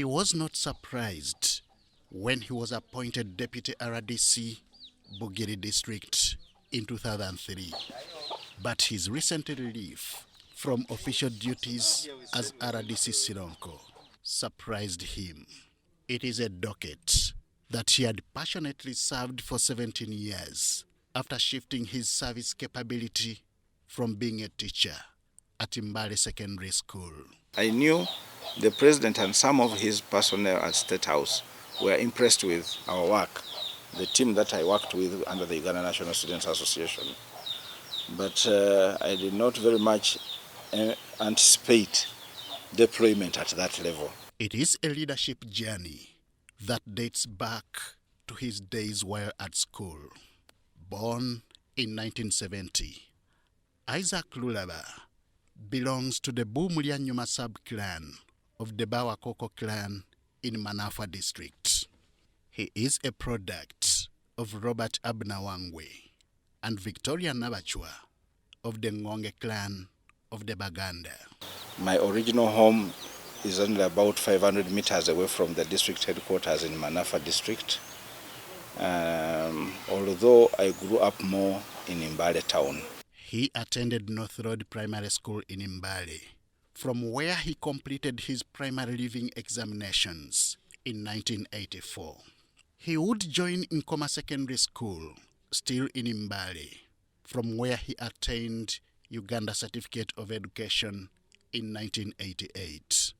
He was not surprised when he was appointed Deputy RDC Bugiri District in 2003, but his recent relief from official duties as RDC Sironko surprised him. It is a docket that he had passionately served for 17 years after shifting his service capability from being a teacher at Mbale Secondary School. I knew the president and some of his personnel at State House were impressed with our work, the team that I worked with under the Uganda National Students Association. But I did not very much anticipate deployment at that level. It is a leadership journey that dates back to his days while at school. Born in 1970, Isaac Lulaba belongs to the Bumulyanyuma sub-clan of the Bawakoko clan in Manafa district. He is a product of Robert Abnawangwe and Victoria Nabachwa of the Ngonge clan of the Baganda. My original home is only about 500 meters away from the district headquarters in Manafa district. Although I grew up more in Mbale town. He attended North Road Primary School in Mbale, from where he completed his primary leaving examinations in 1984. He would join Nkoma Secondary School, still in Mbale, from where he attained Uganda Certificate of Education in 1988.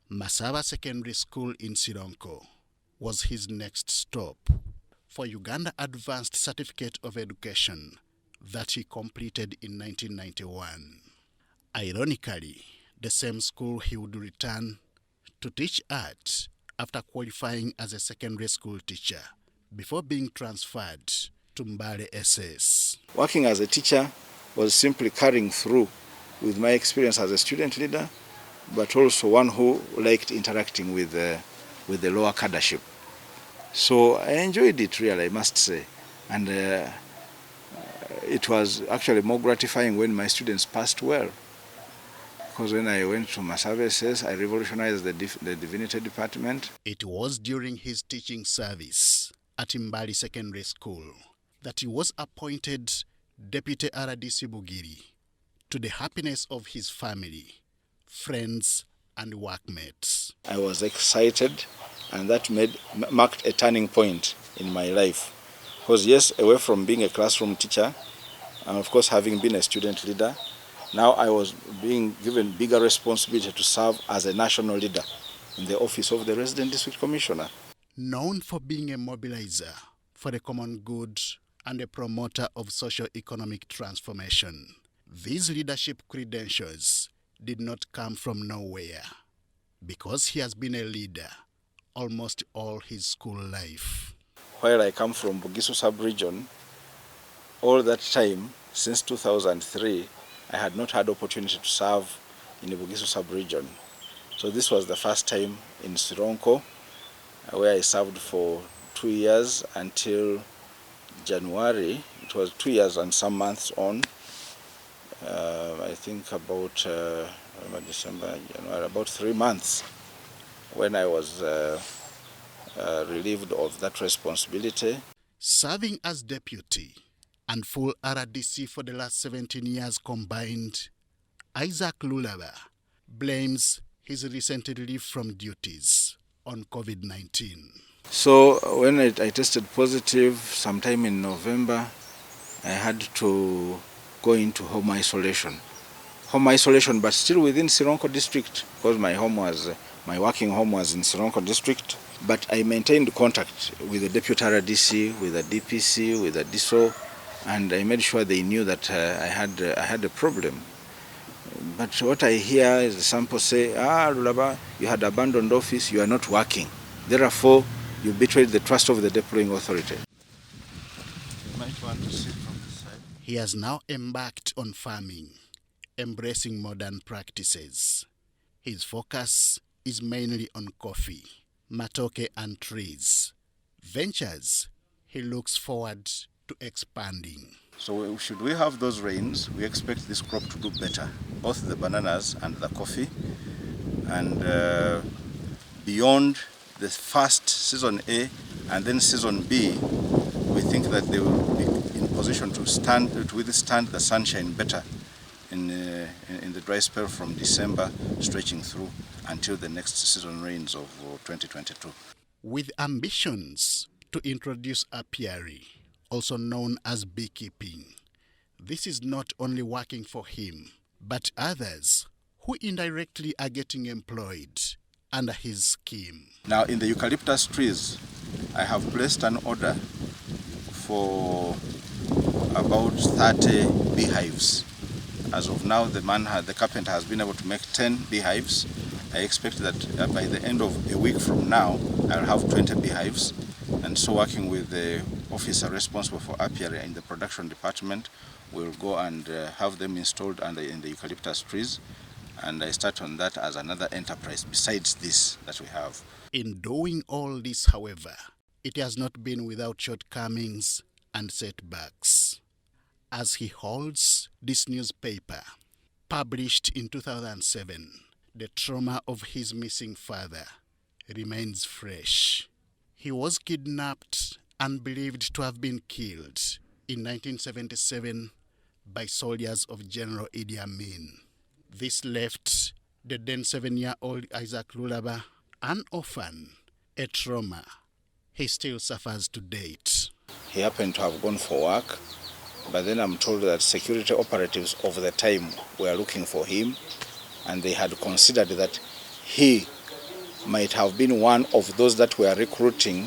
Masaba Secondary School in Sironko was his next stop for Uganda Advanced Certificate of Education that he completed in 1991. Ironically, the same school he would return to teach at after qualifying as a secondary school teacher before being transferred to Mbale SS. Working as a teacher was simply carrying through with my experience as a student leader, but also one who liked interacting with the lower cadreship. So I enjoyed it really, I must say. And it was actually more gratifying when my students passed well. Because when I went to Masaba SS, I revolutionized the divinity department. It was during his teaching service at Mbale Secondary School that he was appointed Deputy RDC Bugiri, to the happiness of his family, friends, and workmates. I was excited, and that marked a turning point in my life. Because yes, away from being a classroom teacher, and of course having been a student leader, now I was being given bigger responsibility to serve as a national leader in the office of the Resident District Commissioner. Known for being a mobilizer for the common good and a promoter of socio-economic transformation, these leadership credentials did not come from nowhere, because he has been a leader almost all his school life. While I come from Bugisu sub-region, all that time, since 2003, I had not had opportunity to serve in the Bugisu sub-region. So this was the first time in Sironko, where I served for 2 years until January. It was 2 years and some months on. I think about December, January, about 3 months when I was relieved of that responsibility. Serving as deputy and full RDC for the last 17 years combined, Isaac Lulaba blames his recent relief from duties on COVID-19. So when I tested positive sometime in November, I had to go into home isolation. Home isolation, but still within Sironko District, because my working home was in Sironko District. But I maintained contact with the Deputy RDC, with the DPC, with the DSO, and I made sure they knew that I had a problem. But what I hear is some people say, Lulaba, you had abandoned office, you are not working. Therefore, you betrayed the trust of the deploying authority. You might want to sit from the side. He has now embarked on farming, embracing modern practices. His focus is mainly on coffee, matoke and trees, ventures he looks forward to expanding. So should we have those rains, we expect this crop to do better, both the bananas and the coffee. And beyond the first season A and then season B, we think that they will be in position to withstand the sunshine better in the dry spell from December stretching through until the next season rains of 2022. With ambitions to introduce apiary, also known as beekeeping, this is not only working for him, but others who indirectly are getting employed under his scheme. Now, in the eucalyptus trees, I have placed an order for about 30 beehives. As of now, the carpenter has been able to make 10 beehives. I expect that by the end of a week from now, I'll have 20 beehives. And so, working with the officer responsible for apiary in the production department, we'll go and have them installed in the eucalyptus trees. And I start on that as another enterprise besides this that we have. In doing all this, however, it has not been without shortcomings and setbacks, as he holds this newspaper, published in 2007. The trauma of his missing father remains fresh. He was kidnapped and believed to have been killed in 1977 by soldiers of General Idi Amin. This left the then 7-year-old Isaac Lulaba an orphan, a trauma he still suffers to date. He happened to have gone for work, but then I'm told that security operatives of the time were looking for him, and they had considered that he might have been one of those that were recruiting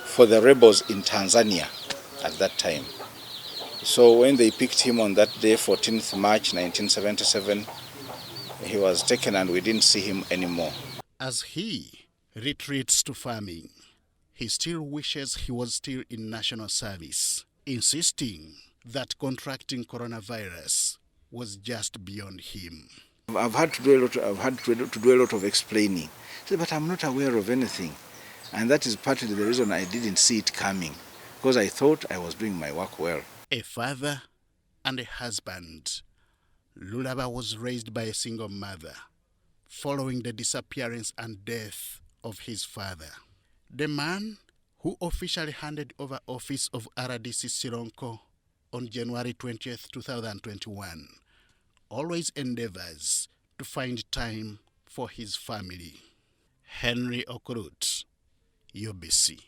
for the rebels in Tanzania at that time. So when they picked him on that day, 14th March 1977, he was taken and we didn't see him anymore. As he retreats to farming, he still wishes he was still in national service, insisting that contracting coronavirus was just beyond him. I've had to do a lot of explaining, but I'm not aware of anything, and that is partly the reason I didn't see it coming, because I thought I was doing my work well. A father and a husband, Lulaba was raised by a single mother following the disappearance and death of his father. The man who officially handed over office of RDC Sironko on January 20th, 2021, always endeavors to find time for his family. Henry Okurut, UBC.